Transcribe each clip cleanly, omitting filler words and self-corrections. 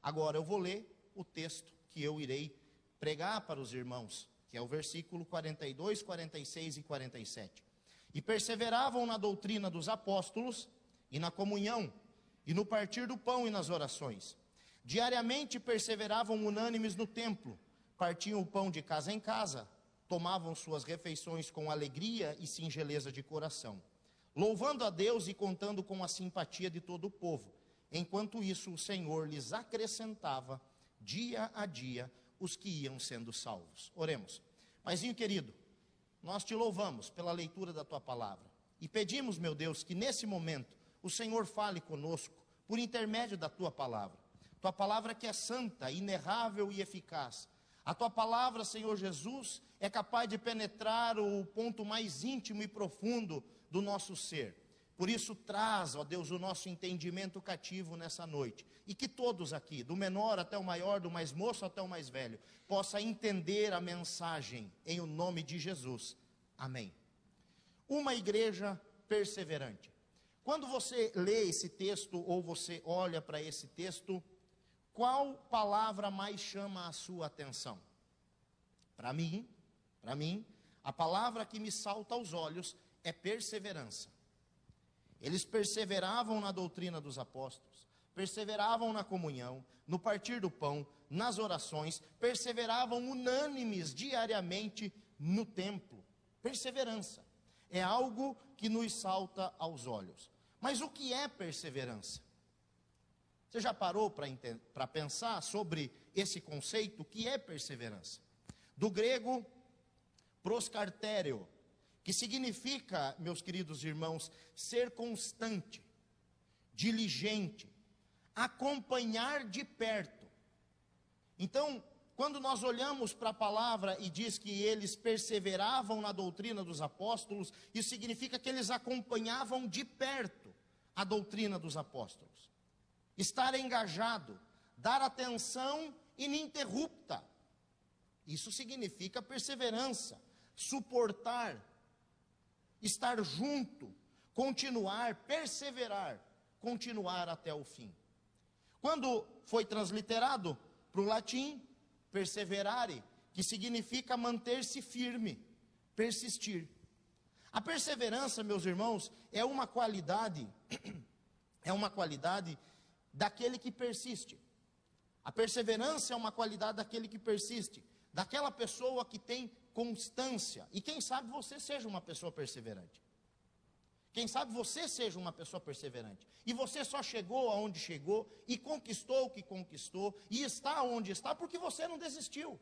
Agora eu vou ler o texto que eu irei pregar para os irmãos, que é o versículo 42, 46 e 47. E perseveravam na doutrina dos apóstolos, e na comunhão, e no partir do pão e nas orações. Diariamente perseveravam unânimes no templo, partiam o pão de casa em casa, tomavam suas refeições com alegria e singeleza de coração, louvando a Deus e contando com a simpatia de todo o povo. Enquanto isso, o Senhor lhes acrescentava, dia a dia, os que iam sendo salvos. Oremos. Paizinho querido, nós te louvamos pela leitura da tua palavra e pedimos, meu Deus, que nesse momento o Senhor fale conosco por intermédio da tua palavra. Tua palavra que é santa, inerrável e eficaz. A tua palavra, Senhor Jesus, é capaz de penetrar o ponto mais íntimo e profundo do nosso ser. Por isso traz, ó Deus, o nosso entendimento cativo nessa noite. E que todos aqui, do menor até o maior, do mais moço até o mais velho, possa entender a mensagem em o nome de Jesus. Amém. Uma igreja perseverante. Quando você lê esse texto ou você olha para esse texto, qual palavra mais chama a sua atenção? Para mim, a palavra que me salta aos olhos é perseverança. Eles perseveravam na doutrina dos apóstolos, perseveravam na comunhão, no partir do pão, nas orações, perseveravam unânimes diariamente no templo. Perseverança é algo que nos salta aos olhos. Mas o que é perseverança? Você já parou para pensar sobre esse conceito? O que é perseverança? Do grego proskartério, que significa, meus queridos irmãos, ser constante, diligente, acompanhar de perto. Então, quando nós olhamos para a palavra e diz que eles perseveravam na doutrina dos apóstolos, isso significa que eles acompanhavam de perto a doutrina dos apóstolos. Estar engajado, dar atenção ininterrupta. Isso significa perseverança, suportar, estar junto, continuar, perseverar, continuar até o fim. Quando foi transliterado para o latim, perseverare, que significa manter-se firme, persistir. A perseverança, meus irmãos, é uma qualidade daquele que persiste. A perseverança é uma qualidade daquele que persiste, daquela pessoa que tem constância. E quem sabe você seja uma pessoa perseverante. Quem sabe você seja uma pessoa perseverante. E você só chegou aonde chegou e conquistou o que conquistou e está onde está porque você não desistiu.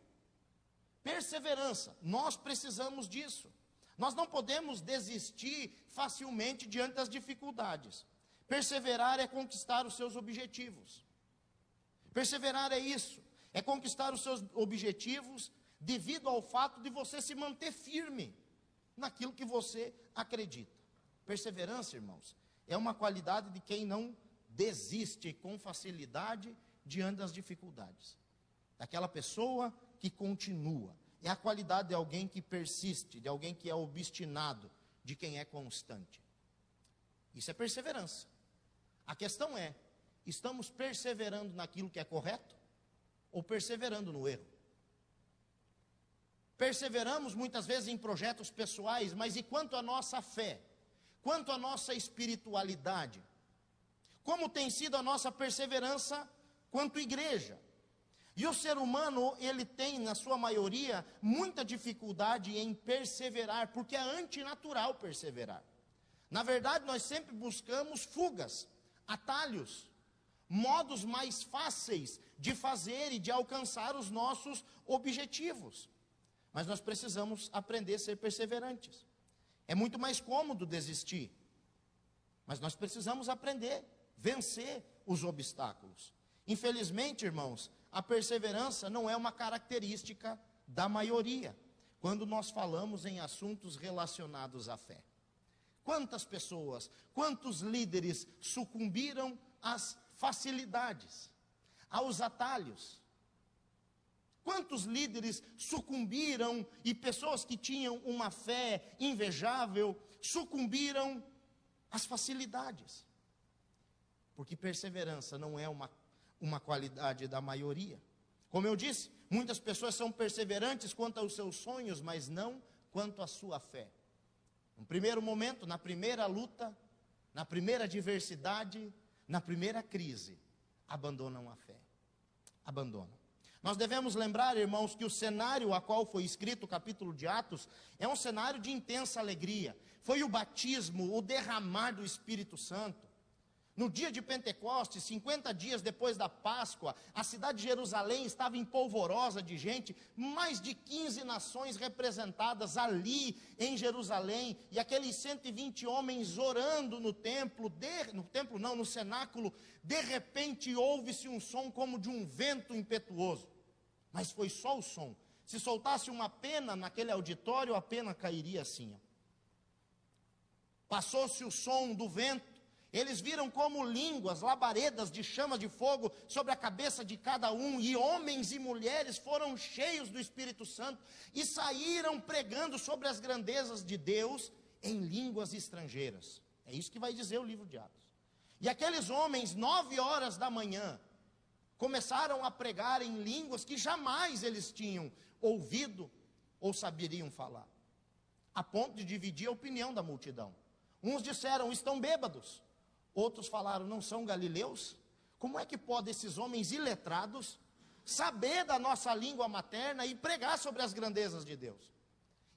Perseverança, nós precisamos disso. Nós não podemos desistir facilmente diante das dificuldades. Perseverar é conquistar os seus objetivos. Perseverar é isso, é conquistar os seus objetivos devido ao fato de você se manter firme naquilo que você acredita. Perseverança, irmãos, é uma qualidade de quem não desiste com facilidade diante das dificuldades. Daquela pessoa que continua. É a qualidade de alguém que persiste, de alguém que é obstinado, de quem é constante. Isso é perseverança. A questão é, estamos perseverando naquilo que é correto ou perseverando no erro? Perseveramos muitas vezes em projetos pessoais, mas e quanto à nossa fé? Quanto à nossa espiritualidade? Como tem sido a nossa perseverança quanto igreja? E o ser humano, ele tem, na sua maioria, muita dificuldade em perseverar, porque é antinatural perseverar. Na verdade, nós sempre buscamos fugas, atalhos, modos mais fáceis de fazer e de alcançar os nossos objetivos. Mas nós precisamos aprender a ser perseverantes. É muito mais cômodo desistir, mas nós precisamos aprender, vencer os obstáculos. Infelizmente, irmãos, a perseverança não é uma característica da maioria, quando nós falamos em assuntos relacionados à fé. Quantas pessoas, quantos líderes sucumbiram às facilidades, aos atalhos? Quantos líderes sucumbiram e pessoas que tinham uma fé invejável sucumbiram às facilidades? Porque perseverança não é uma qualidade da maioria. Como eu disse, muitas pessoas são perseverantes quanto aos seus sonhos, mas não quanto à sua fé. No primeiro momento, na primeira luta, na primeira adversidade, na primeira crise, abandonam a fé. Abandonam. Nós devemos lembrar, irmãos, que o cenário a qual foi escrito o capítulo de Atos é um cenário de intensa alegria. Foi o batismo, o derramar do Espírito Santo. No dia de Pentecostes, 50 dias depois da Páscoa, a cidade de Jerusalém estava empolvorosa de gente, mais de 15 nações representadas ali em Jerusalém, e aqueles 120 homens orando no cenáculo, de repente ouve-se um som como de um vento impetuoso, mas foi só o som. Se soltasse uma pena naquele auditório, a pena cairia assim. Passou-se o som do vento. Eles viram como línguas, labaredas de chamas de fogo sobre a cabeça de cada um, e homens e mulheres foram cheios do Espírito Santo e saíram pregando sobre as grandezas de Deus em línguas estrangeiras. É isso que vai dizer o livro de Atos. E aqueles homens, 9 horas da manhã, começaram a pregar em línguas que jamais eles tinham ouvido ou saberiam falar, a ponto de dividir a opinião da multidão. Uns disseram, estão bêbados. Outros falaram, não são galileus? Como é que podem esses homens iletrados saber da nossa língua materna e pregar sobre as grandezas de Deus?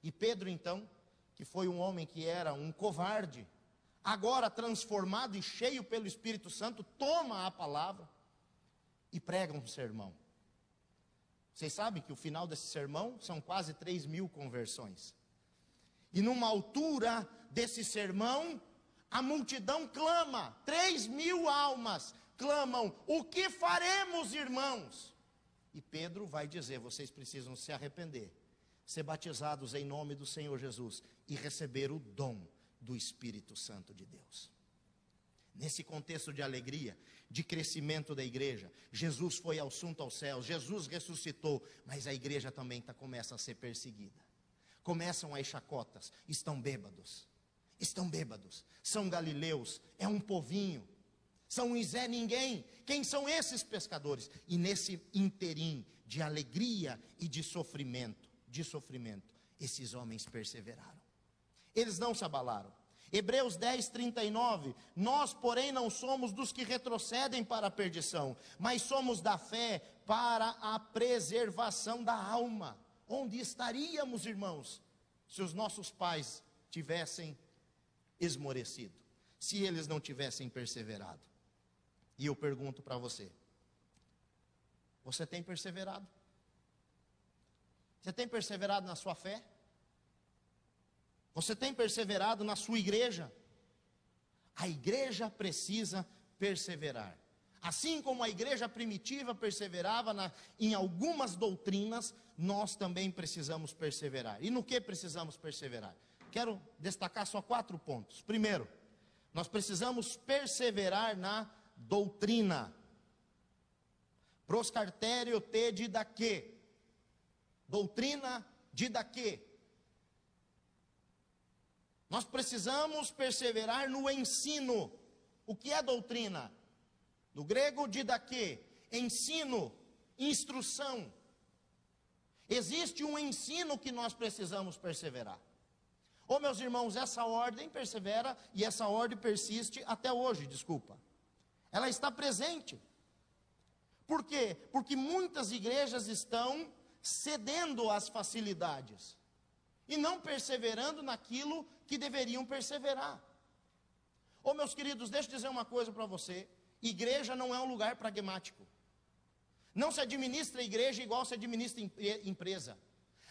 E Pedro então, que foi um homem que era um covarde, agora transformado e cheio pelo Espírito Santo, toma a palavra e prega um sermão. Vocês sabem que o final desse sermão são quase 3.000 conversões. E numa altura desse sermão, a multidão clama, 3.000 almas clamam, o que faremos, irmãos? E Pedro vai dizer, vocês precisam se arrepender, ser batizados em nome do Senhor Jesus e receber o dom do Espírito Santo de Deus. Nesse contexto de alegria, de crescimento da igreja, Jesus foi assunto aos céus, Jesus ressuscitou, mas a igreja também começa a ser perseguida. Começam as chacotas, estão bêbados, são galileus, é um povinho, são um Zé Ninguém. Quem são esses pescadores? E nesse interim de alegria e de sofrimento, esses homens perseveraram. Eles não se abalaram. Hebreus 10, 39, nós, porém, não somos dos que retrocedem para a perdição, mas somos da fé para a preservação da alma. Onde estaríamos, irmãos, se os nossos pais tivessem esmorecido, se eles não tivessem perseverado? E eu pergunto para você, você tem perseverado? Você tem perseverado na sua fé? Você tem perseverado na sua igreja? A igreja precisa perseverar. Assim como a igreja primitiva perseverava em algumas doutrinas, nós também precisamos perseverar. E no que precisamos perseverar? Quero destacar só 4 pontos. Primeiro, nós precisamos perseverar na doutrina. Proscartério te didaquê. Doutrina didaquê. Nós precisamos perseverar no ensino. O que é doutrina? No grego, didaquê, ensino, instrução. Existe um ensino que nós precisamos perseverar. Oh, meus irmãos, essa ordem persevera e essa ordem persiste até hoje, Ela está presente. Por quê? Porque muitas igrejas estão cedendo às facilidades e não perseverando naquilo que deveriam perseverar. Oh, meus queridos, deixa eu dizer uma coisa para você. Igreja não é um lugar pragmático. Não se administra igreja igual se administra empresa.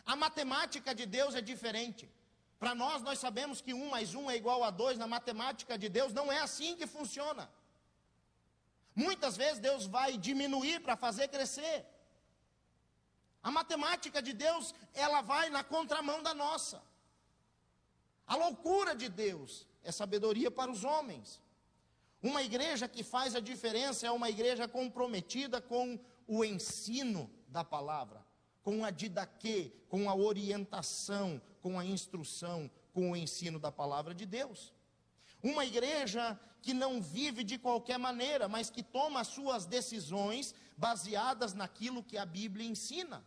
A matemática de Deus é diferente. Para nós sabemos que 1 mais 1 é igual a 2. Na matemática de Deus não é assim que funciona. Muitas vezes Deus vai diminuir para fazer crescer. A matemática de Deus, ela vai na contramão da nossa. A loucura de Deus é sabedoria para os homens. Uma igreja que faz a diferença é uma igreja comprometida com o ensino da palavra, com a didaquê, com a orientação, com a instrução, com o ensino da palavra de Deus. Uma igreja que não vive de qualquer maneira, mas que toma as suas decisões baseadas naquilo que a Bíblia ensina.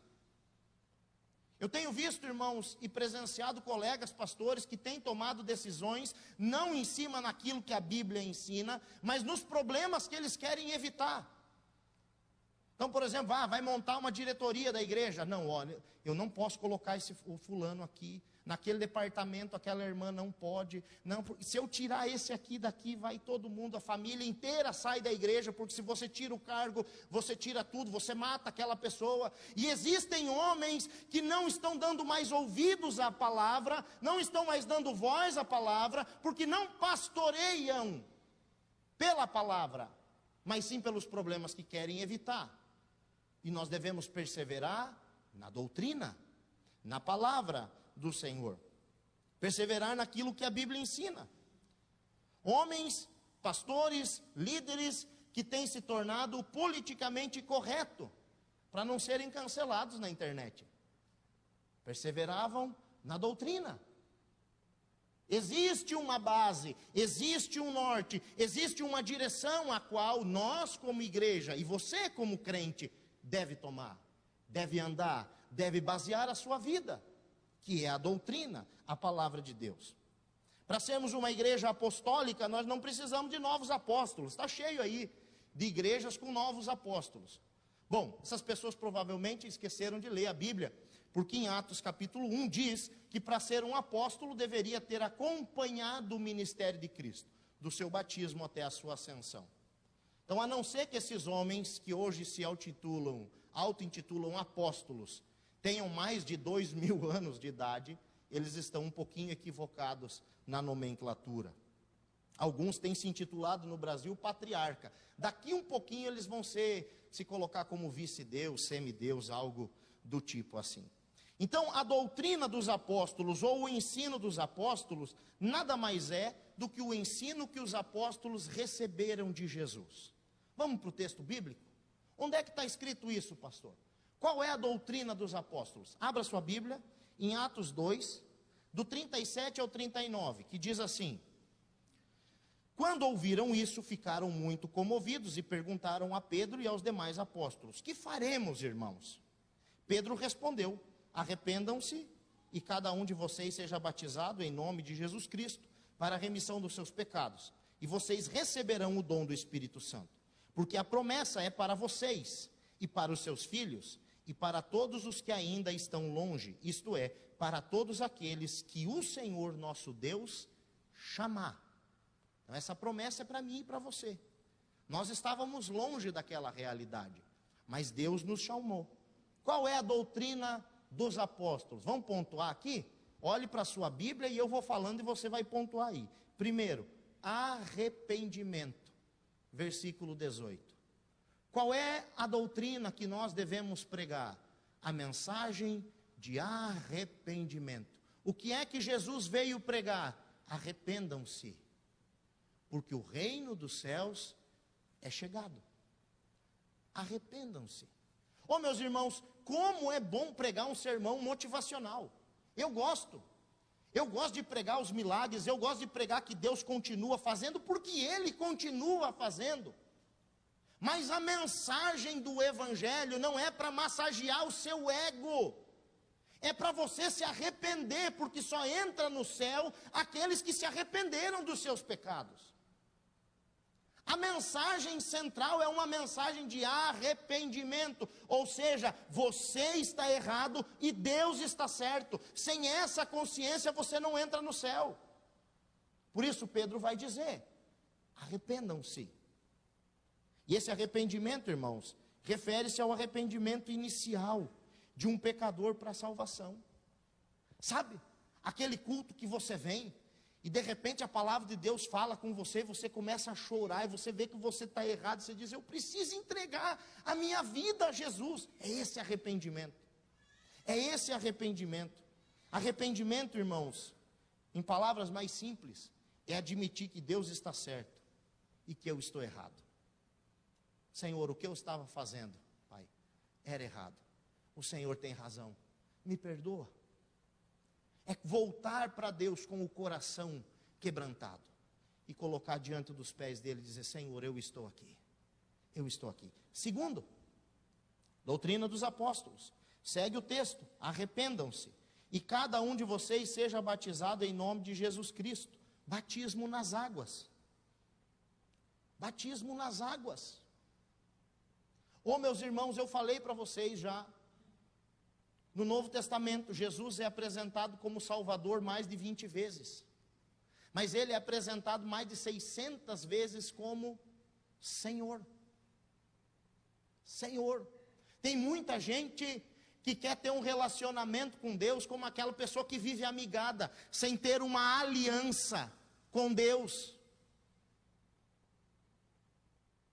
Eu tenho visto, irmãos, e presenciado colegas pastores que têm tomado decisões não em cima naquilo que a Bíblia ensina, mas nos problemas que eles querem evitar. Então, por exemplo, vai montar uma diretoria da igreja. Não, olha, eu não posso colocar o fulano aqui, naquele departamento, aquela irmã não pode. Não, se eu tirar esse aqui daqui, vai todo mundo, a família inteira sai da igreja, porque se você tira o cargo, você tira tudo, você mata aquela pessoa. E existem homens que não estão dando mais ouvidos à palavra, não estão mais dando voz à palavra, porque não pastoreiam pela palavra, mas sim pelos problemas que querem evitar. E nós devemos perseverar na doutrina, na palavra do Senhor. Perseverar naquilo que a Bíblia ensina. Homens, pastores, líderes que têm se tornado politicamente correto, para não serem cancelados na internet. Perseveravam na doutrina. Existe uma base, existe um norte, existe uma direção a qual nós como igreja, e você como crente, deve tomar, deve andar, deve basear a sua vida, que é a doutrina, a palavra de Deus. Para sermos uma igreja apostólica, nós não precisamos de novos apóstolos. Está cheio aí de igrejas com novos apóstolos. Bom, essas pessoas provavelmente esqueceram de ler a Bíblia, porque em Atos capítulo 1 diz que para ser um apóstolo deveria ter acompanhado o ministério de Cristo, do seu batismo até a sua ascensão. Então, a não ser que esses homens que hoje se auto-intitulam apóstolos, tenham mais de 2000 anos de idade, eles estão um pouquinho equivocados na nomenclatura. Alguns têm se intitulado no Brasil patriarca. Daqui um pouquinho eles vão se colocar como vice-deus, semideus, algo do tipo assim. Então, a doutrina dos apóstolos, ou o ensino dos apóstolos, nada mais é do que o ensino que os apóstolos receberam de Jesus. Vamos para o texto bíblico? Onde é que está escrito isso, pastor? Qual é a doutrina dos apóstolos? Abra sua Bíblia, em Atos 2, do 37 ao 39, que diz assim: Quando ouviram isso, ficaram muito comovidos e perguntaram a Pedro e aos demais apóstolos: Que faremos, irmãos? Pedro respondeu: Arrependam-se e cada um de vocês seja batizado em nome de Jesus Cristo para a remissão dos seus pecados, e vocês receberão o dom do Espírito Santo. Porque a promessa é para vocês, e para os seus filhos, e para todos os que ainda estão longe, isto é, para todos aqueles que o Senhor nosso Deus chamar. Então essa promessa é para mim e para você. Nós estávamos longe daquela realidade, mas Deus nos chamou. Qual é a doutrina dos apóstolos? Vamos pontuar aqui? Olhe para a sua Bíblia e eu vou falando e você vai pontuar aí. Primeiro, arrependimento. Versículo 18. Qual é a doutrina que nós devemos pregar? A mensagem de arrependimento. O que é que Jesus veio pregar? Arrependam-se, porque o reino dos céus é chegado. Arrependam-se. Oh, meus irmãos, como é bom pregar um sermão motivacional. Eu gosto de pregar os milagres, eu gosto de pregar que Deus continua fazendo, porque Ele continua fazendo. Mas a mensagem do Evangelho não é para massagear o seu ego, é para você se arrepender, porque só entra no céu aqueles que se arrependeram dos seus pecados. A mensagem central é uma mensagem de arrependimento, ou seja, você está errado e Deus está certo. Sem essa consciência você não entra no céu. Por isso Pedro vai dizer: arrependam-se. E esse arrependimento, irmãos, refere-se ao arrependimento inicial de um pecador para a salvação. Sabe, aquele culto que você vem e de repente a palavra de Deus fala com você, você começa a chorar, e você vê que você está errado, você diz: eu preciso entregar a minha vida a Jesus. É esse arrependimento. É esse arrependimento. Arrependimento, irmãos, em palavras mais simples, é admitir que Deus está certo e que eu estou errado. Senhor, o que eu estava fazendo, Pai, era errado. O Senhor tem razão. Me perdoa. É voltar para Deus com o coração quebrantado. e colocar diante dos pés dele e dizer: Senhor, eu estou aqui. Eu estou aqui. Segundo, doutrina dos apóstolos. Segue o texto: arrependam-se e cada um de vocês seja batizado em nome de Jesus Cristo. Batismo nas águas. Batismo nas águas. Oh, meus irmãos, eu falei para vocês já, no Novo Testamento, Jesus é apresentado como Salvador mais de 20 vezes. Mas ele é apresentado mais de 600 vezes como Senhor. Senhor. Tem muita gente que quer ter um relacionamento com Deus como aquela pessoa que vive amigada, sem ter uma aliança com Deus.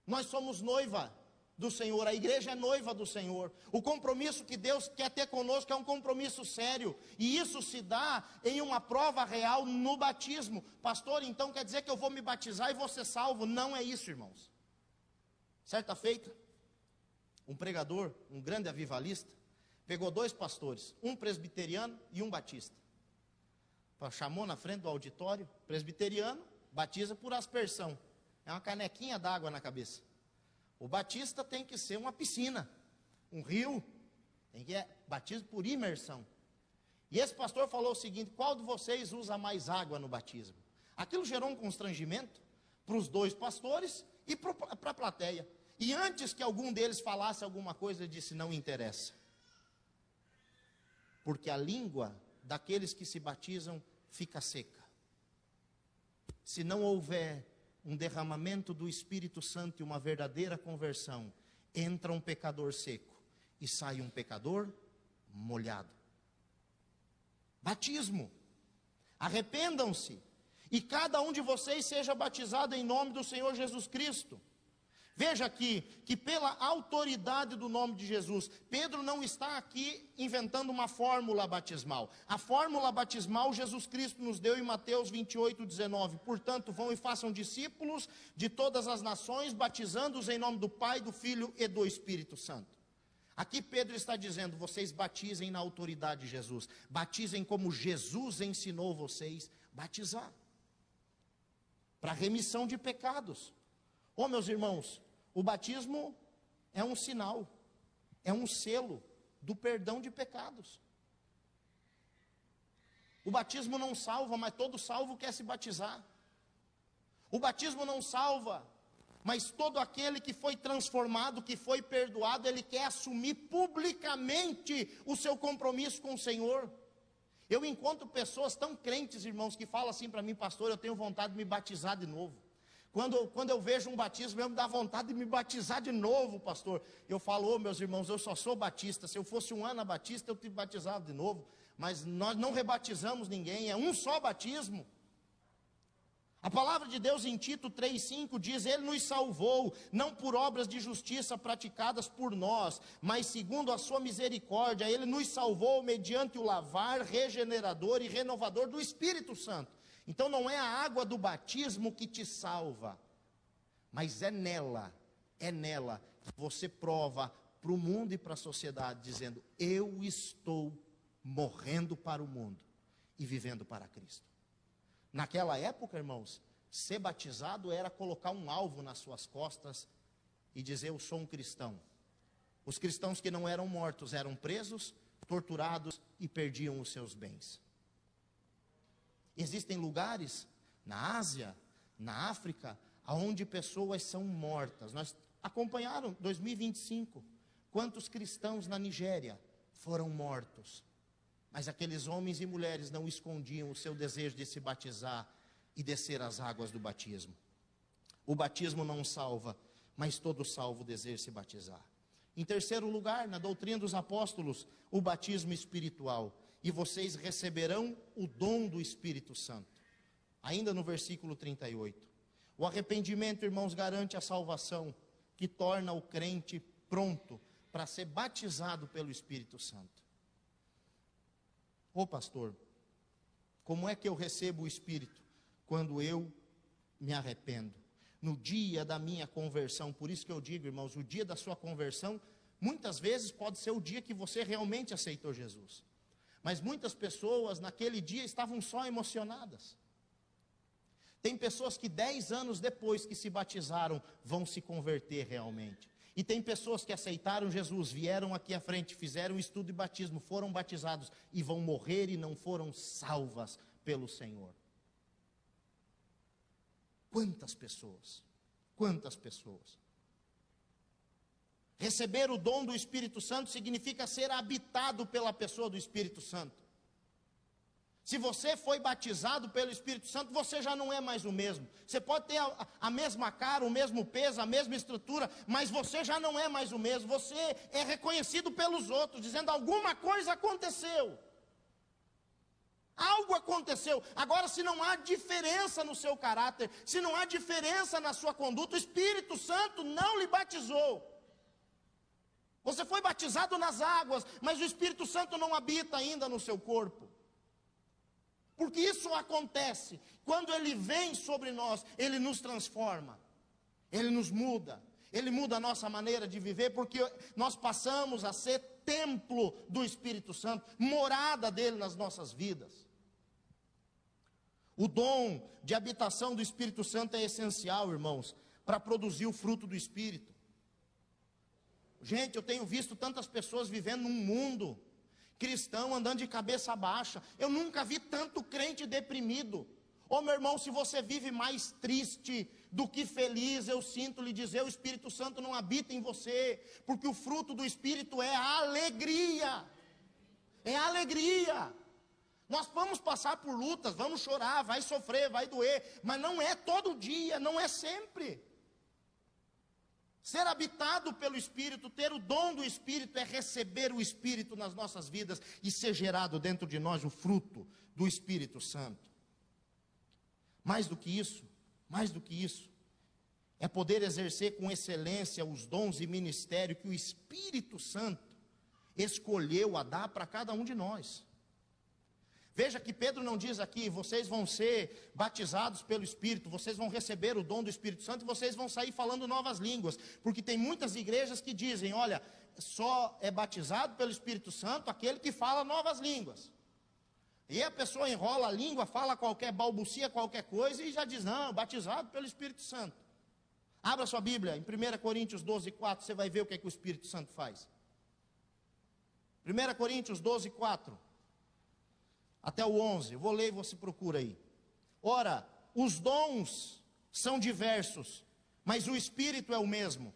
Nós somos noiva do Senhor, a igreja é noiva do Senhor. O compromisso que Deus quer ter conosco é um compromisso sério, e isso se dá em uma prova real no batismo. Pastor, então quer dizer que eu vou me batizar e vou ser salvo? Não é isso, irmãos. Certa feita, um pregador, um grande avivalista, pegou 2 pastores, um presbiteriano e um batista. Chamou na frente do auditório. Presbiteriano batiza por aspersão, é uma canequinha d'água na cabeça. O batista tem que ser uma piscina, um rio, tem que batismo por imersão. E esse pastor falou o seguinte: qual de vocês usa mais água no batismo? Aquilo gerou um constrangimento para os 2 pastores e para a plateia. E antes que algum deles falasse alguma coisa, ele disse: não interessa. Porque a língua daqueles que se batizam fica seca. Se não houver um derramamento do Espírito Santo e uma verdadeira conversão, entra um pecador seco e sai um pecador molhado. Batismo. Arrependam-se e cada um de vocês seja batizado em nome do Senhor Jesus Cristo. Veja aqui, que pela autoridade do nome de Jesus, Pedro não está aqui inventando uma fórmula batismal. A fórmula batismal Jesus Cristo nos deu em Mateus 28:19. Portanto, vão e façam discípulos de todas as nações, batizando-os em nome do Pai, do Filho e do Espírito Santo. Aqui Pedro está dizendo: vocês batizem na autoridade de Jesus. Batizem como Jesus ensinou vocês batizar. Para remissão de pecados. Oh, meus irmãos, o batismo é um sinal, é um selo do perdão de pecados. O batismo não salva, mas todo salvo quer se batizar. O batismo não salva, mas todo aquele que foi transformado, que foi perdoado, ele quer assumir publicamente o seu compromisso com o Senhor. Eu encontro pessoas tão crentes, irmãos, que falam assim para mim: pastor, eu tenho vontade de me batizar de novo. Quando eu vejo um batismo, eu me dá vontade de me batizar de novo, pastor. Eu falo: meus irmãos, eu só sou batista. Se eu fosse um anabatista, eu te batizava de novo. Mas nós não rebatizamos ninguém, é um só batismo. A palavra de Deus em Tito 3,5 diz: ele nos salvou, não por obras de justiça praticadas por nós, mas segundo a sua misericórdia. Ele nos salvou mediante o lavar regenerador e renovador do Espírito Santo. Então não é a água do batismo que te salva, mas é nela que você prova para o mundo e para a sociedade, dizendo: eu estou morrendo para o mundo e vivendo para Cristo. Naquela época, irmãos, ser batizado era colocar um alvo nas suas costas e dizer: eu sou um cristão. Os cristãos que não eram mortos eram presos, torturados e perdiam os seus bens. Existem lugares na Ásia, na África, onde pessoas são mortas. Nós acompanharam 2025, quantos cristãos na Nigéria foram mortos. Mas aqueles homens e mulheres não escondiam o seu desejo de se batizar e descer as águas do batismo. O batismo não salva, mas todo salvo deseja se batizar. Em terceiro lugar, na doutrina dos apóstolos, o batismo espiritual. E vocês receberão o dom do Espírito Santo. Ainda no versículo 38. O arrependimento, irmãos, garante a salvação, que torna o crente pronto para ser batizado pelo Espírito Santo. Ô pastor, como é que eu recebo o Espírito? Quando eu me arrependo. No dia da minha conversão. Por isso que eu digo, irmãos, o dia da sua conversão, muitas vezes pode ser o dia que você realmente aceitou Jesus. Mas muitas pessoas naquele dia estavam só emocionadas. Tem pessoas que 10 anos depois que se batizaram, vão se converter realmente. E tem pessoas que aceitaram Jesus, vieram aqui à frente, fizeram estudo de batismo, foram batizados e vão morrer e não foram salvas pelo Senhor. Quantas pessoas? Quantas pessoas? Receber o dom do Espírito Santo significa ser habitado pela pessoa do Espírito Santo. Se você foi batizado pelo Espírito Santo, você já não é mais o mesmo. Você pode ter a mesma cara, o mesmo peso, a mesma estrutura, mas você já não é mais o mesmo. Você é reconhecido pelos outros, dizendo alguma coisa aconteceu. Algo aconteceu. Agora, se não há diferença no seu caráter, se não há diferença na sua conduta, o Espírito Santo não lhe batizou. Você foi batizado nas águas, mas o Espírito Santo não habita ainda no seu corpo. Porque isso acontece, quando Ele vem sobre nós, Ele nos transforma, Ele nos muda, Ele muda a nossa maneira de viver, porque nós passamos a ser templo do Espírito Santo, morada dEle nas nossas vidas. O dom de habitação do Espírito Santo é essencial, irmãos, para produzir o fruto do Espírito. Gente, eu tenho visto tantas pessoas vivendo num mundo cristão, andando de cabeça baixa. Eu nunca vi tanto crente deprimido. Ô meu irmão, se você vive mais triste do que feliz, eu sinto lhe dizer, o Espírito Santo não habita em você, porque o fruto do Espírito é a alegria. É a alegria. Nós vamos passar por lutas, vamos chorar, vai sofrer, vai doer, mas não é todo dia, não é sempre. Ser habitado pelo Espírito, ter o dom do Espírito, é receber o Espírito nas nossas vidas e ser gerado dentro de nós o fruto do Espírito Santo. Mais do que isso, é poder exercer com excelência os dons e ministério que o Espírito Santo escolheu a dar para cada um de nós. Veja que Pedro não diz aqui, vocês vão ser batizados pelo Espírito, vocês vão receber o dom do Espírito Santo e vocês vão sair falando novas línguas. Porque tem muitas igrejas que dizem, olha, só é batizado pelo Espírito Santo aquele que fala novas línguas. E a pessoa enrola a língua, fala qualquer balbucia, qualquer coisa e já diz, não, batizado pelo Espírito Santo. Abra sua Bíblia, em 1 Coríntios 12, 4, você vai ver o que é que o Espírito Santo faz. 1 Coríntios 12, 4. Até o 11, eu vou ler e você procura aí. Ora, os dons são diversos, mas o Espírito é o mesmo.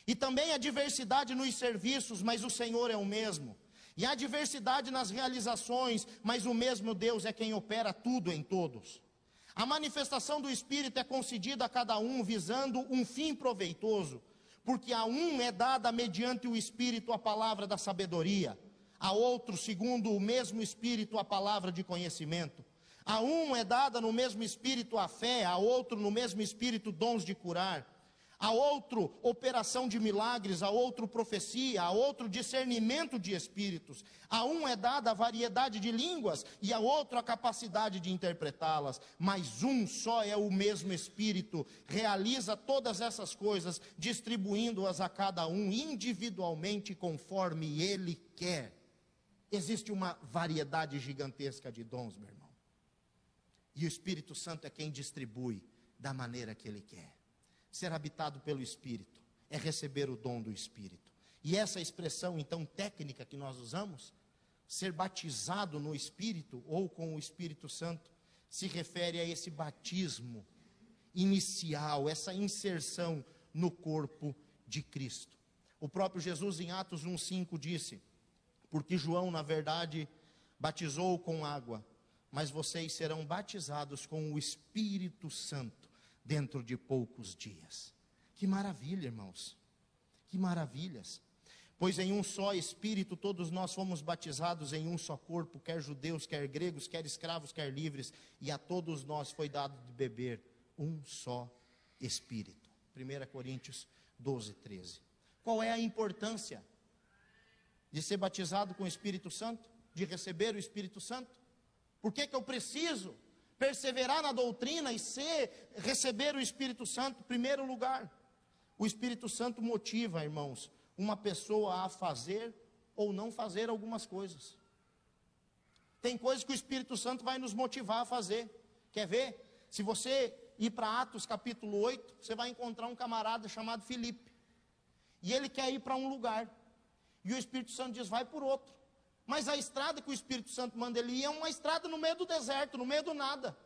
E também há diversidade nos serviços, mas o Senhor é o mesmo. E há diversidade nas realizações, mas o mesmo Deus é quem opera tudo em todos. A manifestação do Espírito é concedida a cada um, visando um fim proveitoso, porque a um é dada mediante o Espírito a palavra da sabedoria, a outro, segundo o mesmo Espírito, a palavra de conhecimento. A um é dada no mesmo Espírito a fé, a outro no mesmo Espírito dons de curar, a outro operação de milagres, a outro profecia, a outro discernimento de espíritos. A um é dada a variedade de línguas e a outro a capacidade de interpretá-las. Mas um só é o mesmo Espírito, realiza todas essas coisas, distribuindo-as a cada um individualmente conforme Ele quer. Existe uma variedade gigantesca de dons, meu irmão. E o Espírito Santo é quem distribui da maneira que Ele quer. Ser habitado pelo Espírito é receber o dom do Espírito. E essa expressão, então, técnica que nós usamos, ser batizado no Espírito ou com o Espírito Santo, se refere a esse batismo inicial, essa inserção no corpo de Cristo. O próprio Jesus, em Atos 1,5, disse, porque João, na verdade, batizou com água, mas vocês serão batizados com o Espírito Santo dentro de poucos dias. Que maravilha, irmãos, que maravilhas. Pois em um só Espírito todos nós fomos batizados em um só corpo, quer judeus, quer gregos, quer escravos, quer livres, e a todos nós foi dado de beber um só Espírito. 1 Coríntios 12, 13. Qual é a importância de ser batizado com o Espírito Santo? De receber o Espírito Santo? Por que eu preciso perseverar na doutrina e receber o Espírito Santo? Em primeiro lugar, o Espírito Santo motiva, irmãos, uma pessoa a fazer ou não fazer algumas coisas. Tem coisas que o Espírito Santo vai nos motivar a fazer. Quer ver? Se você ir para Atos capítulo 8, você vai encontrar um camarada chamado Filipe. E ele quer ir para um lugar. E o Espírito Santo diz, vai por outro. Mas a estrada que o Espírito Santo manda ele ir é uma estrada no meio do deserto, no meio do nada.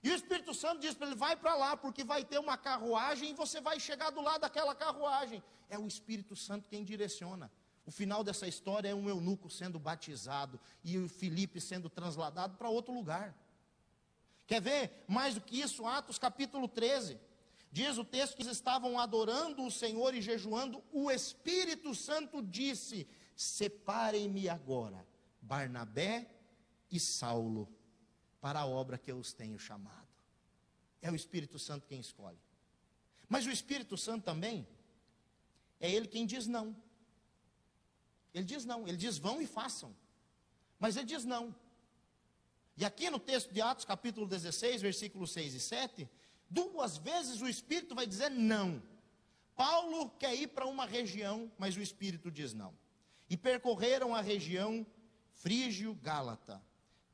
E o Espírito Santo diz para ele, vai para lá, porque vai ter uma carruagem e você vai chegar do lado daquela carruagem. É o Espírito Santo quem direciona. O final dessa história é um eunuco sendo batizado e o Filipe sendo transladado para outro lugar. Quer ver? Mais do que isso, Atos capítulo 13. Diz o texto que eles estavam adorando o Senhor e jejuando. O Espírito Santo disse, separem-me agora, Barnabé e Saulo, para a obra que eu os tenho chamado. É o Espírito Santo quem escolhe. Mas o Espírito Santo também, é ele quem diz não. Ele diz não, ele diz vão e façam. Mas ele diz não. E aqui no texto de Atos, capítulo 16, versículos 6 e 7, 2 vezes o Espírito vai dizer não. Paulo quer ir para uma região, mas o Espírito diz não. E percorreram a região frígio-gálata,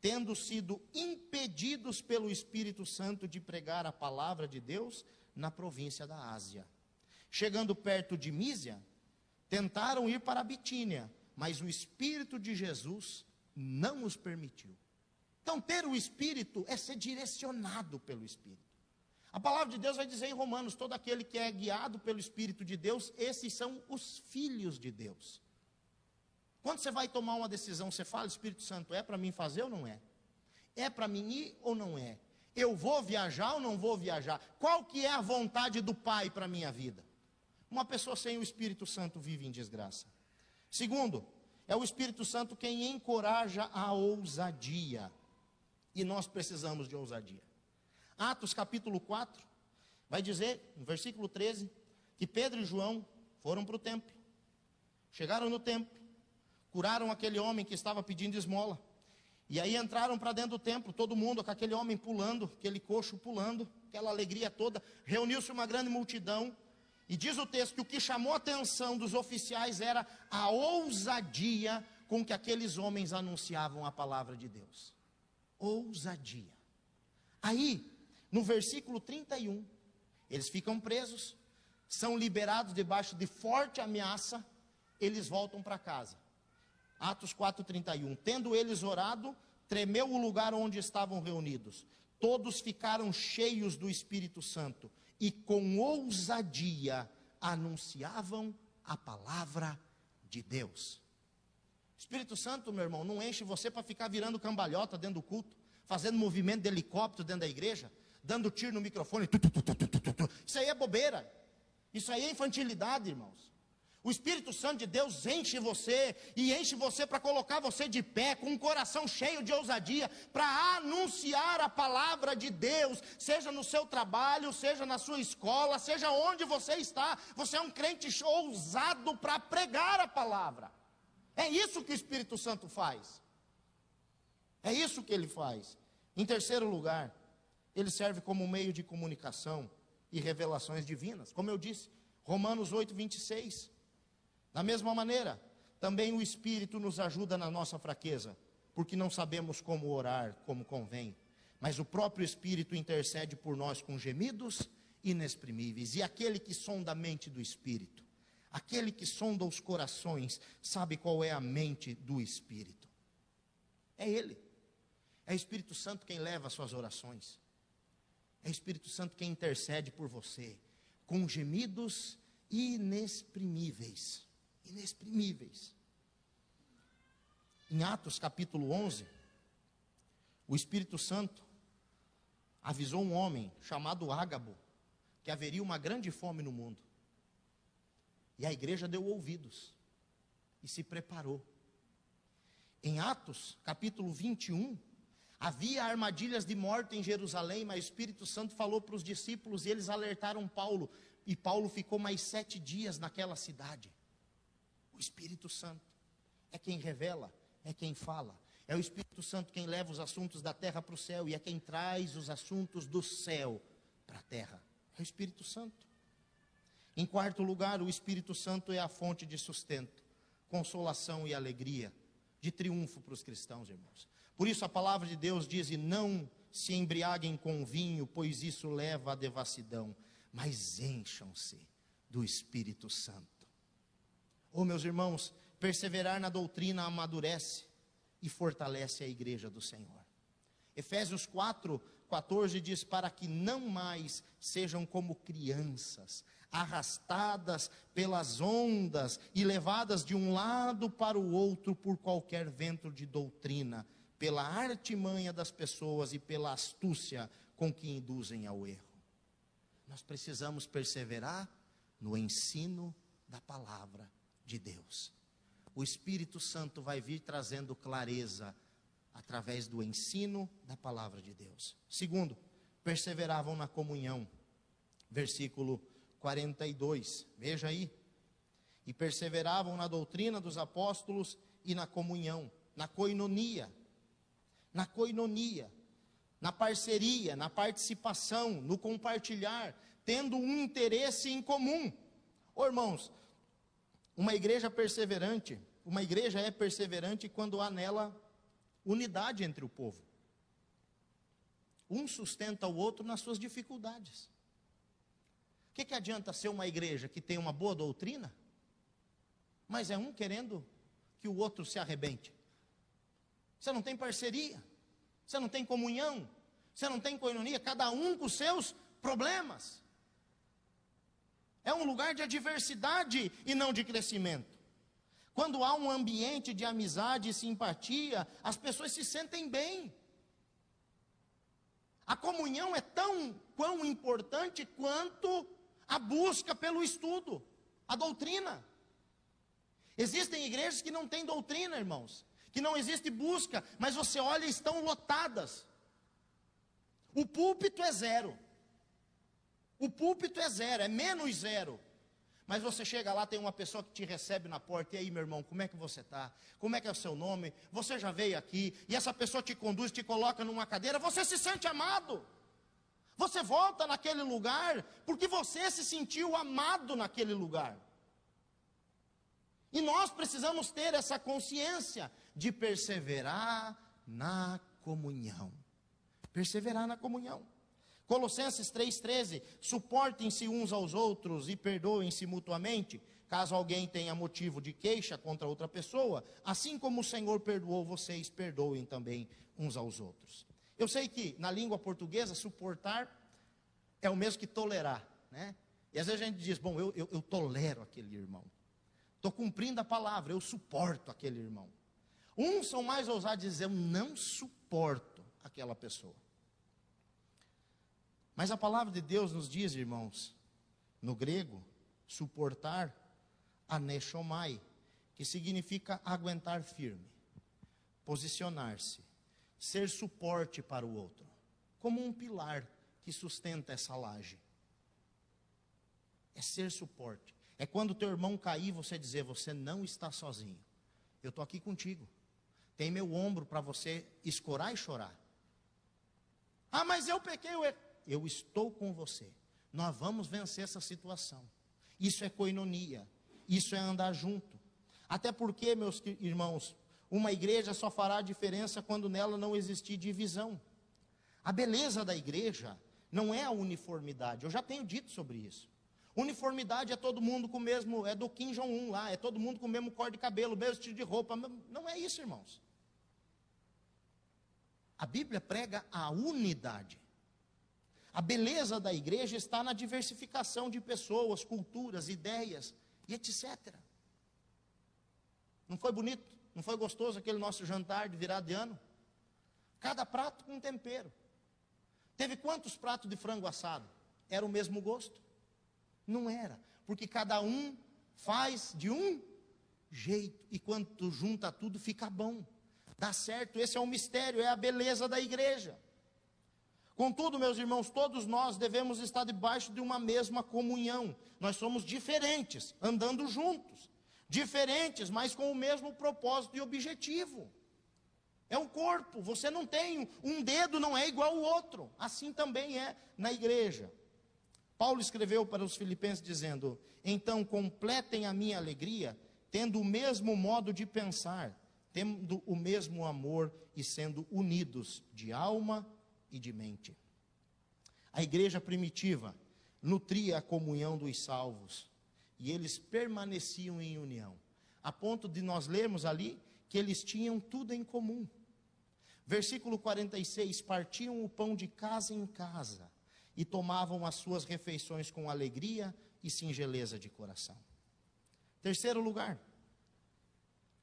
tendo sido impedidos pelo Espírito Santo de pregar a palavra de Deus na província da Ásia. Chegando perto de Mísia, tentaram ir para a Bitínia, mas o Espírito de Jesus não os permitiu. Então, ter o Espírito é ser direcionado pelo Espírito. A palavra de Deus vai dizer em Romanos, todo aquele que é guiado pelo Espírito de Deus, esses são os filhos de Deus. Quando você vai tomar uma decisão, você fala, Espírito Santo, é para mim fazer ou não é? É para mim ir ou não é? Eu vou viajar ou não vou viajar? Qual que é a vontade do Pai para a minha vida? Uma pessoa sem o Espírito Santo vive em desgraça. Segundo, é o Espírito Santo quem encoraja a ousadia. E nós precisamos de ousadia. Atos capítulo 4, vai dizer, no versículo 13, que Pedro e João foram para o templo. Chegaram no templo, curaram aquele homem que estava pedindo esmola. E aí entraram para dentro do templo, todo mundo, com aquele homem pulando, aquele coxo pulando, aquela alegria toda. Reuniu-se uma grande multidão. E diz o texto que o que chamou a atenção dos oficiais era a ousadia com que aqueles homens anunciavam a palavra de Deus. Ousadia. Aí, no versículo 31, eles ficam presos, são liberados debaixo de forte ameaça, eles voltam para casa. Atos 4:31, tendo eles orado, tremeu o lugar onde estavam reunidos. Todos ficaram cheios do Espírito Santo e com ousadia anunciavam a palavra de Deus. Espírito Santo, meu irmão, não enche você para ficar virando cambalhota dentro do culto, fazendo movimento de helicóptero dentro da igreja, dando tiro no microfone. Isso aí é bobeira. Isso aí é infantilidade, irmãos. O Espírito Santo de Deus enche você, e enche você para colocar você de pé, com um coração cheio de ousadia, para anunciar a palavra de Deus, seja no seu trabalho, seja na sua escola, seja onde você está. Você é um crente ousado para pregar a palavra. É isso que o Espírito Santo faz. É isso que ele faz. Em terceiro lugar, ele serve como meio de comunicação e revelações divinas. Como eu disse, Romanos 8:26. Da mesma maneira, também o Espírito nos ajuda na nossa fraqueza, porque não sabemos como orar como convém, mas o próprio Espírito intercede por nós com gemidos inexprimíveis. E aquele que sonda a mente do Espírito, aquele que sonda os corações, sabe qual é a mente do Espírito. É Ele. É o Espírito Santo quem leva as suas orações. É o Espírito Santo quem intercede por você, com gemidos inexprimíveis. Inexprimíveis. Em Atos capítulo 11, o Espírito Santo avisou um homem chamado Ágabo, que haveria uma grande fome no mundo. E a igreja deu ouvidos e se preparou. Em Atos capítulo 21, havia armadilhas de morte em Jerusalém, mas o Espírito Santo falou para os discípulos e eles alertaram Paulo. E Paulo ficou mais 7 dias naquela cidade. O Espírito Santo é quem revela, é quem fala. É o Espírito Santo quem leva os assuntos da terra para o céu e é quem traz os assuntos do céu para a terra. É o Espírito Santo. Em quarto lugar, o Espírito Santo é a fonte de sustento, consolação e alegria, de triunfo para os cristãos, irmãos. Por isso a palavra de Deus diz, e não se embriaguem com vinho, pois isso leva à devassidão, mas encham-se do Espírito Santo. Oh, meus irmãos, perseverar na doutrina amadurece e fortalece a igreja do Senhor. Efésios 4:14 diz: para que não mais sejam como crianças, arrastadas pelas ondas e levadas de um lado para o outro por qualquer vento de doutrina, pela artimanha das pessoas e pela astúcia com que induzem ao erro. Nós precisamos perseverar no ensino da palavra de Deus. O Espírito Santo vai vir trazendo clareza através do ensino da palavra de Deus. Segundo, perseveravam na comunhão. Versículo 42, veja aí. E perseveravam na doutrina dos apóstolos e na comunhão, na coinonia, na parceria, na participação, no compartilhar, tendo um interesse em comum. Ô irmãos, uma igreja é perseverante quando há nela unidade entre o povo. Um sustenta o outro nas suas dificuldades. O que adianta ser uma igreja que tem uma boa doutrina, mas é um querendo que o outro se arrebente? Você não tem parceria, você não tem comunhão, você não tem coinonia, cada um com os seus problemas. É um lugar de adversidade e não de crescimento. Quando há um ambiente de amizade e simpatia, as pessoas se sentem bem. A comunhão é quão importante quanto a busca pelo estudo, a doutrina. Existem igrejas que não têm doutrina, irmãos, que não existe busca, mas você olha e estão lotadas. O púlpito é zero. O púlpito é zero, é menos zero. Mas você chega lá, tem uma pessoa que te recebe na porta. E aí, meu irmão, como é que você está? Como é que é o seu nome? Você já veio aqui? E essa pessoa te conduz, te coloca numa cadeira. Você se sente amado. Você volta naquele lugar porque você se sentiu amado naquele lugar. E nós precisamos ter essa consciência de perseverar na comunhão. Perseverar na comunhão. Colossenses 3,13, suportem-se uns aos outros e perdoem-se mutuamente, caso alguém tenha motivo de queixa contra outra pessoa, assim como o Senhor perdoou vocês, perdoem também uns aos outros. Eu sei que na língua portuguesa, suportar é o mesmo que tolerar, né? E às vezes a gente diz, bom, eu tolero aquele irmão, estou cumprindo a palavra, eu suporto aquele irmão. Uns são mais ousados de dizer, eu não suporto aquela pessoa. Mas a palavra de Deus nos diz, irmãos, no grego, suportar, aneshomai, que significa aguentar firme, posicionar-se, ser suporte para o outro, como um pilar que sustenta essa laje. É ser suporte. É quando o teu irmão cair, você dizer, você não está sozinho. Eu estou aqui contigo. Tem meu ombro para você escorar e chorar. Ah, mas eu pequei, eu estou com você. Nós vamos vencer essa situação. Isso é coinonia. Isso é andar junto. Até porque, meus irmãos, uma igreja só fará diferença quando nela não existir divisão. A beleza da igreja não é a uniformidade. Eu já tenho dito sobre isso. Uniformidade é todo mundo com o mesmo, é do Kim Jong-un lá, é todo mundo com o mesmo cor de cabelo, o mesmo estilo de roupa. Não é isso, irmãos. A Bíblia prega a unidade. A beleza da igreja está na diversificação de pessoas, culturas, ideias e etc. Não foi bonito? Não foi gostoso aquele nosso jantar de virada de ano? Cada prato com tempero. Teve quantos pratos de frango assado? Era o mesmo gosto? Não era, porque cada um faz de um jeito. E quando tu junta tudo, fica bom. Dá certo, esse é um mistério, é a beleza da igreja. Contudo, meus irmãos, todos nós devemos estar debaixo de uma mesma comunhão. Nós somos diferentes, andando juntos. Diferentes, mas com o mesmo propósito e objetivo. É um corpo, você não tem, um dedo não é igual ao outro. Assim também é na igreja. Paulo escreveu para os filipenses dizendo, então completem a minha alegria, tendo o mesmo modo de pensar, tendo o mesmo amor e sendo unidos de alma e de mente. A igreja primitiva nutria a comunhão dos salvos, e eles permaneciam em união, a ponto de nós lermos ali que eles tinham tudo em comum. Versículo 46, partiam o pão de casa em casa, e tomavam as suas refeições com alegria e singeleza de coração. Terceiro lugar,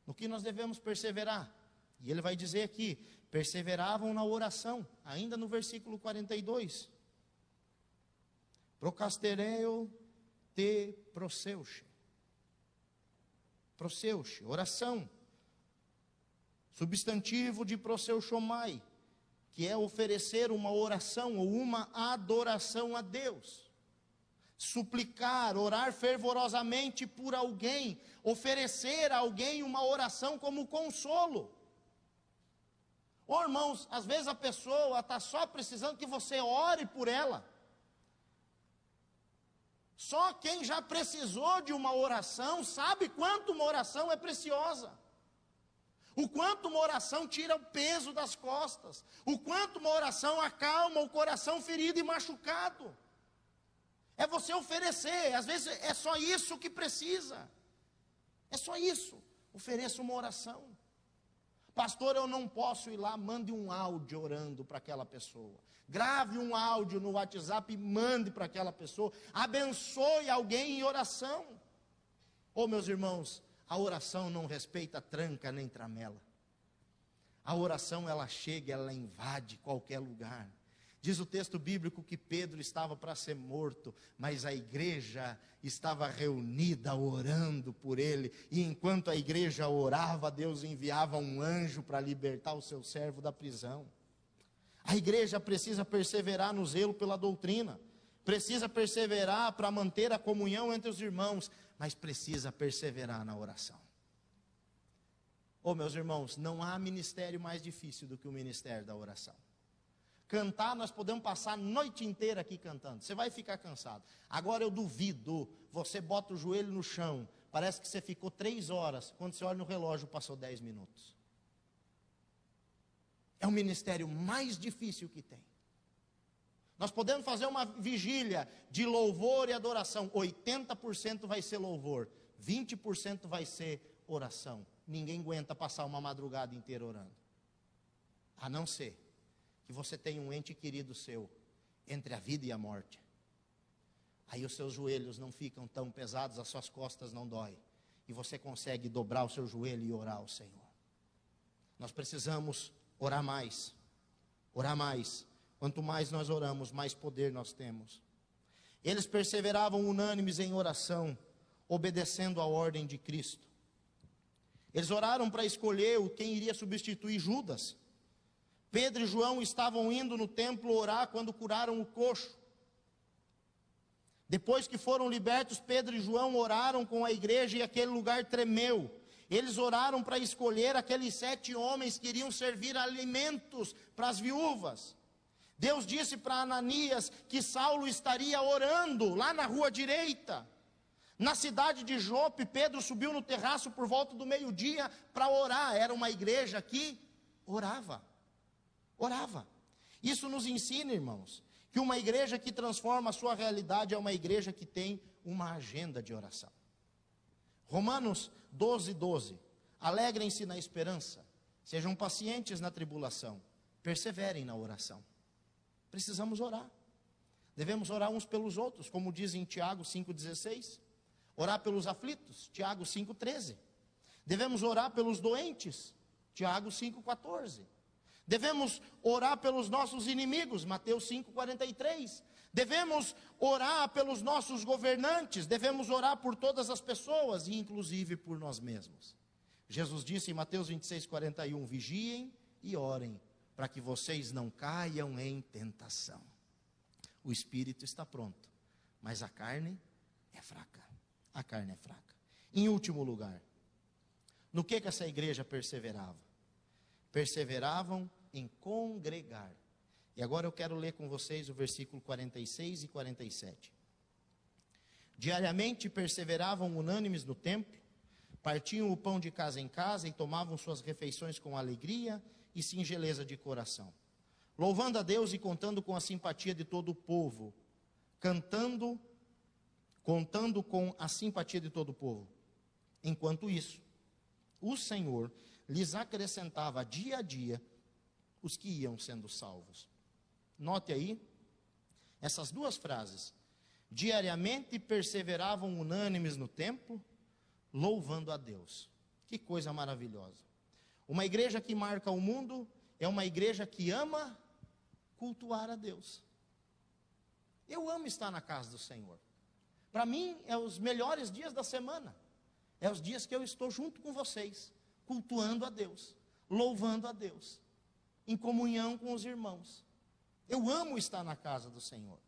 no que nós devemos perseverar, e ele vai dizer aqui, perseveravam na oração, ainda no versículo 42. Procastereo te proseuche. Proseuche, oração. Substantivo de proseuchomai, que é oferecer uma oração ou uma adoração a Deus. Suplicar, orar fervorosamente por alguém, oferecer a alguém uma oração como consolo. Ô irmãos, às vezes a pessoa está só precisando que você ore por ela. Só quem já precisou de uma oração sabe quanto uma oração é preciosa. O quanto uma oração tira o peso das costas. O quanto uma oração acalma o coração ferido e machucado. É você oferecer, às vezes é só isso que precisa. É só isso. Ofereça uma oração. Pastor, eu não posso ir lá, mande um áudio orando para aquela pessoa. Grave um áudio no WhatsApp e mande para aquela pessoa. Abençoe alguém em oração. Ô meus irmãos, a oração não respeita tranca nem tramela. A oração ela chega, ela invade qualquer lugar. Diz o texto bíblico que Pedro estava para ser morto, mas a igreja estava reunida orando por ele. E enquanto a igreja orava, Deus enviava um anjo para libertar o seu servo da prisão. A igreja precisa perseverar no zelo pela doutrina, precisa perseverar para manter a comunhão entre os irmãos, mas precisa perseverar na oração. Ô meus irmãos, não há ministério mais difícil do que o ministério da oração. Cantar, nós podemos passar a noite inteira aqui cantando, você vai ficar cansado. Agora eu duvido, você bota o joelho no chão, parece que você ficou 3 horas, quando você olha no relógio passou 10 minutos. É o ministério mais difícil que tem. Nós podemos fazer uma vigília de louvor e adoração, 80% vai ser louvor, 20% vai ser oração. Ninguém aguenta passar uma madrugada inteira orando, a não ser que você tenha um ente querido seu, entre a vida e a morte. Aí os seus joelhos não ficam tão pesados, as suas costas não doem, e você consegue dobrar o seu joelho e orar ao Senhor. Nós precisamos orar mais, orar mais. Quanto mais nós oramos, mais poder nós temos. Eles perseveravam unânimes em oração, obedecendo à ordem de Cristo. Eles oraram para escolher quem iria substituir Judas. Pedro e João estavam indo no templo orar quando curaram o coxo. Depois que foram libertos, Pedro e João oraram com a igreja e aquele lugar tremeu. Eles oraram para escolher aqueles 7 homens que iriam servir alimentos para as viúvas. Deus disse para Ananias que Saulo estaria orando lá na rua direita. Na cidade de Jope, Pedro subiu no terraço por volta do meio-dia para orar. Era uma igreja que orava. Orava. Isso nos ensina, irmãos, que uma igreja que transforma a sua realidade é uma igreja que tem uma agenda de oração. Romanos 12:12. Alegrem-se na esperança, sejam pacientes na tribulação, perseverem na oração. Precisamos orar. Devemos orar uns pelos outros, como diz em Tiago 5,16. Orar pelos aflitos, Tiago 5,13. Devemos orar pelos doentes, Tiago 5,14. Devemos orar pelos nossos inimigos, Mateus 5,43. Devemos orar pelos nossos governantes, devemos orar por todas as pessoas, e inclusive por nós mesmos. Jesus disse em Mateus 26,41, vigiem e orem, para que vocês não caiam em tentação. O espírito está pronto, mas a carne é fraca. A carne é fraca. Em último lugar, no que essa igreja perseverava? Perseveravam em congregar. E agora eu quero ler com vocês o versículo 46 e 47. Diariamente perseveravam unânimes no templo, partiam o pão de casa em casa e tomavam suas refeições com alegria e singeleza de coração, louvando a Deus e contando com a simpatia de todo o povo, contando com a simpatia de todo o povo. Enquanto isso, o Senhor lhes acrescentava dia a dia os que iam sendo salvos. Note aí essas duas frases: diariamente perseveravam unânimes no templo, louvando a Deus. Que coisa maravilhosa. Uma igreja que marca o mundo é uma igreja que ama cultuar a Deus. Eu amo estar na casa do Senhor. Para mim, é os melhores dias da semana. É os dias que eu estou junto com vocês, cultuando a Deus, louvando a Deus, em comunhão com os irmãos. Eu amo estar na casa do Senhor.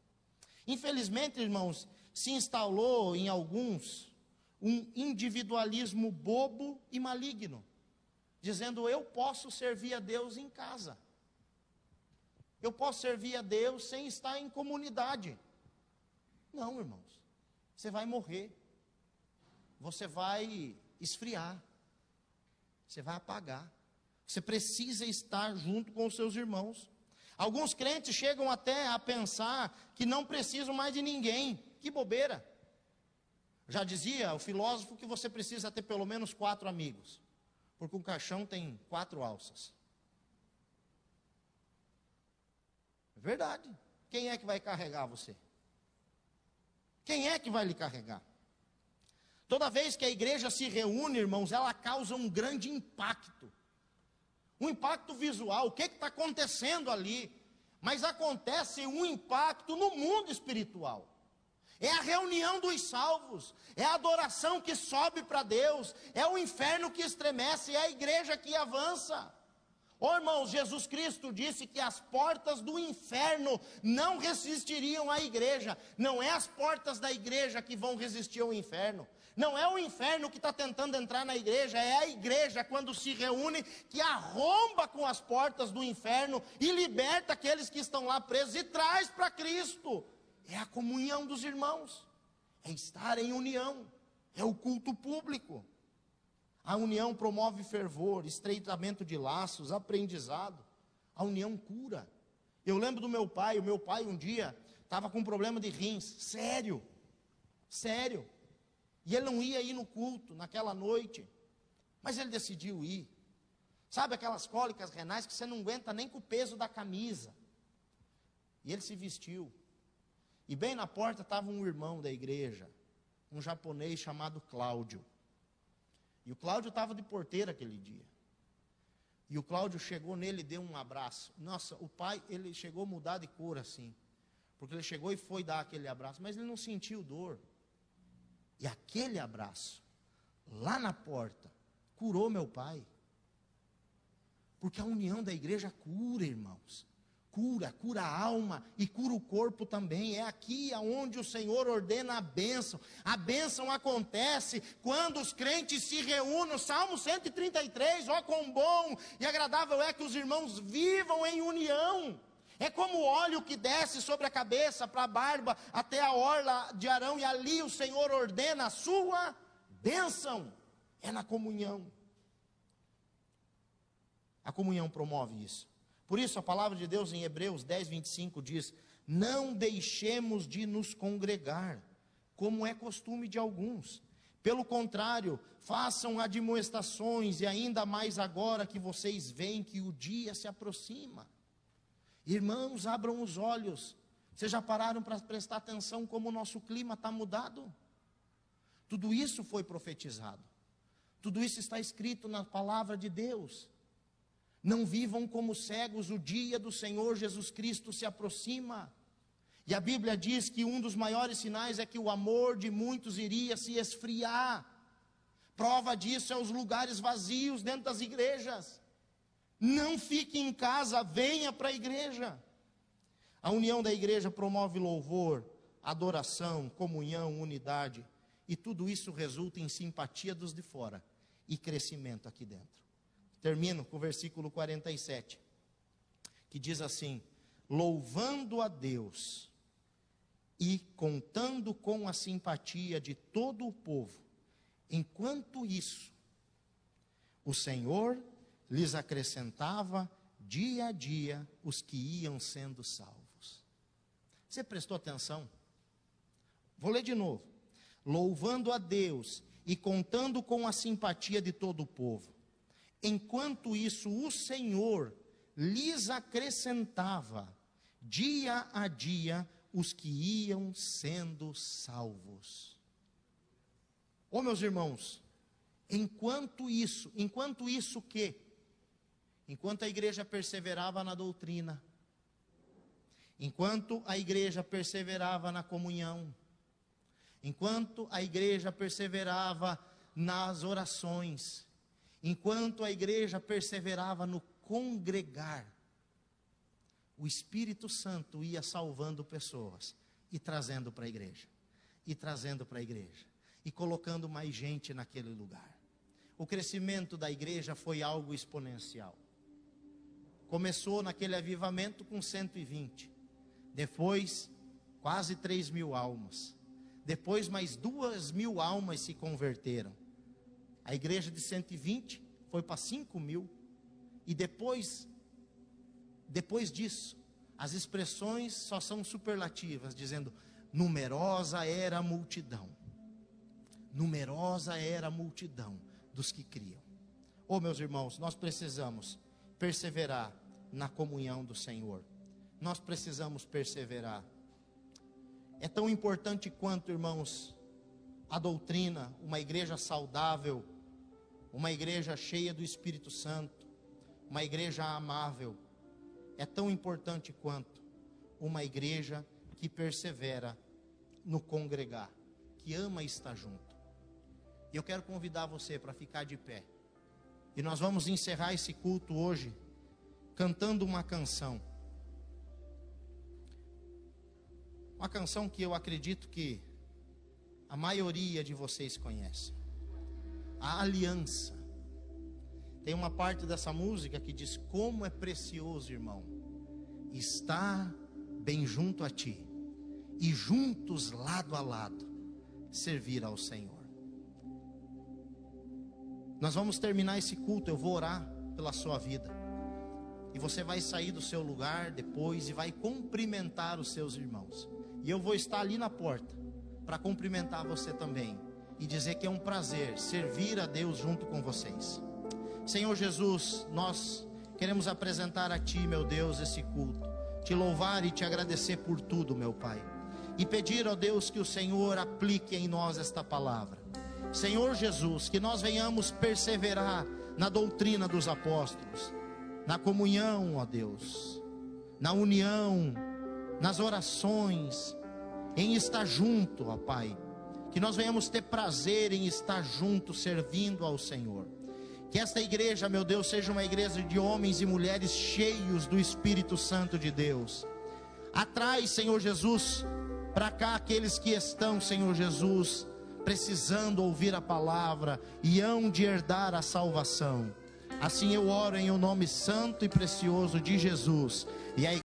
Infelizmente, irmãos, se instalou em alguns um individualismo bobo e maligno, dizendo: eu posso servir a Deus em casa. Eu posso servir a Deus sem estar em comunidade. Não, irmãos. Você vai morrer. Você vai esfriar. Você vai apagar. Você precisa estar junto com os seus irmãos. Alguns crentes chegam até a pensar que não precisam mais de ninguém. Que bobeira. Já dizia o filósofo que você precisa ter pelo menos 4 amigos. Porque um caixão tem 4 alças. É verdade. Quem é que vai carregar você? Quem é que vai lhe carregar? Toda vez que a igreja se reúne, irmãos, ela causa um grande impacto. Um impacto visual. O que está acontecendo ali? Mas acontece um impacto no mundo espiritual. É a reunião dos salvos. É a adoração que sobe para Deus. É o inferno que estremece. É a igreja que avança. Ô irmãos, Jesus Cristo disse que as portas do inferno não resistiriam à igreja. Não é as portas da igreja que vão resistir ao inferno. Não é o inferno que está tentando entrar na igreja. É a igreja, quando se reúne, que arromba com as portas do inferno e liberta aqueles que estão lá presos e traz para Cristo. É a comunhão dos irmãos. É estar em união. É o culto público. A união promove fervor, estreitamento de laços, aprendizado. A união cura. Eu lembro do meu pai. O meu pai um dia estava com um problema de rins. Sério. Sério. E ele não ia ir no culto naquela noite. Mas ele decidiu ir. Sabe aquelas cólicas renais que você não aguenta nem com o peso da camisa. E ele se vestiu. E bem na porta estava um irmão da igreja. Um japonês chamado Cláudio. E o Cláudio estava de porteiro aquele dia. E o Cláudio chegou nele e deu um abraço. Nossa, o pai, ele chegou a mudar de cor assim. Porque ele chegou e foi dar aquele abraço. Mas ele não sentiu dor. E aquele abraço, lá na porta, curou meu pai. Porque a união da igreja cura, irmãos. Cura a alma e cura o corpo também. É aqui aonde o Senhor ordena a bênção. A bênção acontece quando os crentes se reúnem. Salmo 133, ó quão bom e agradável é que os irmãos vivam em união. É como o óleo que desce sobre a cabeça, para a barba, até a orla de Arão, e ali o Senhor ordena a sua bênção. É na comunhão. A comunhão promove isso. Por isso a palavra de Deus em Hebreus 10, 25 diz: não deixemos de nos congregar, como é costume de alguns. Pelo contrário, façam admoestações, e ainda mais agora que vocês veem que o dia se aproxima. Irmãos, abram os olhos. Vocês já pararam para prestar atenção como o nosso clima está mudado? Tudo isso foi profetizado. Tudo isso está escrito na palavra de Deus. Não vivam como cegos, o dia do Senhor Jesus Cristo se aproxima. E a Bíblia diz que um dos maiores sinais é que o amor de muitos iria se esfriar. Prova disso é os lugares vazios dentro das igrejas. Não fique em casa, venha para a igreja. A união da igreja promove louvor, adoração, comunhão, unidade. E tudo isso resulta em simpatia dos de fora e crescimento aqui dentro. Termino com o versículo 47, que diz assim: louvando a Deus e contando com a simpatia de todo o povo. Enquanto isso, o Senhor lhes acrescentava dia a dia os que iam sendo salvos. Você prestou atenção? Vou ler de novo. Louvando a Deus e contando com a simpatia de todo o povo. Enquanto isso, o Senhor lhes acrescentava, dia a dia, os que iam sendo salvos. Ô meus irmãos, enquanto isso o quê? Enquanto a igreja perseverava na doutrina, enquanto a igreja perseverava na comunhão, enquanto a igreja perseverava nas orações, enquanto a igreja perseverava no congregar, o Espírito Santo ia salvando pessoas e trazendo para a igreja, e trazendo para a igreja, e colocando mais gente naquele lugar. O crescimento da igreja foi algo exponencial. Começou naquele avivamento com 120, depois quase 3.000 almas, depois mais 2.000 almas se converteram. A igreja de 120 foi para 5.000, e depois disso, as expressões só são superlativas, dizendo, numerosa era a multidão. Numerosa era a multidão dos que criam. Oh, meus irmãos, nós precisamos perseverar na comunhão do Senhor. Nós precisamos perseverar. É tão importante quanto, irmãos, a doutrina, uma igreja saudável, uma igreja cheia do Espírito Santo, uma igreja amável. É tão importante quanto uma igreja que persevera no congregar, que ama estar junto. E eu quero convidar você para ficar de pé. E nós vamos encerrar esse culto hoje cantando uma canção. Uma canção que eu acredito que a maioria de vocês conhece. A Aliança. Tem uma parte dessa música que diz: como é precioso, irmão, estar bem junto a ti, e juntos, lado a lado, servir ao Senhor. Nós vamos terminar esse culto, eu vou orar pela sua vida, e você vai sair do seu lugar depois e vai cumprimentar os seus irmãos, e eu vou estar ali na porta para cumprimentar você também, e dizer que é um prazer servir a Deus junto com vocês. Senhor Jesus, nós queremos apresentar a Ti, meu Deus, esse culto, te louvar e te agradecer por tudo, meu Pai, e pedir, ó Deus, que o Senhor aplique em nós esta palavra. Senhor Jesus, que nós venhamos perseverar na doutrina dos apóstolos, na comunhão, ó Deus, na união, nas orações, em estar junto, ó Pai, que nós venhamos ter prazer em estar junto, servindo ao Senhor. Que esta igreja, meu Deus, seja uma igreja de homens e mulheres cheios do Espírito Santo de Deus. Atrai, Senhor Jesus, para cá aqueles que estão, Senhor Jesus, precisando ouvir a palavra e hão de herdar a salvação. Assim eu oro em o nome santo e precioso de Jesus. E a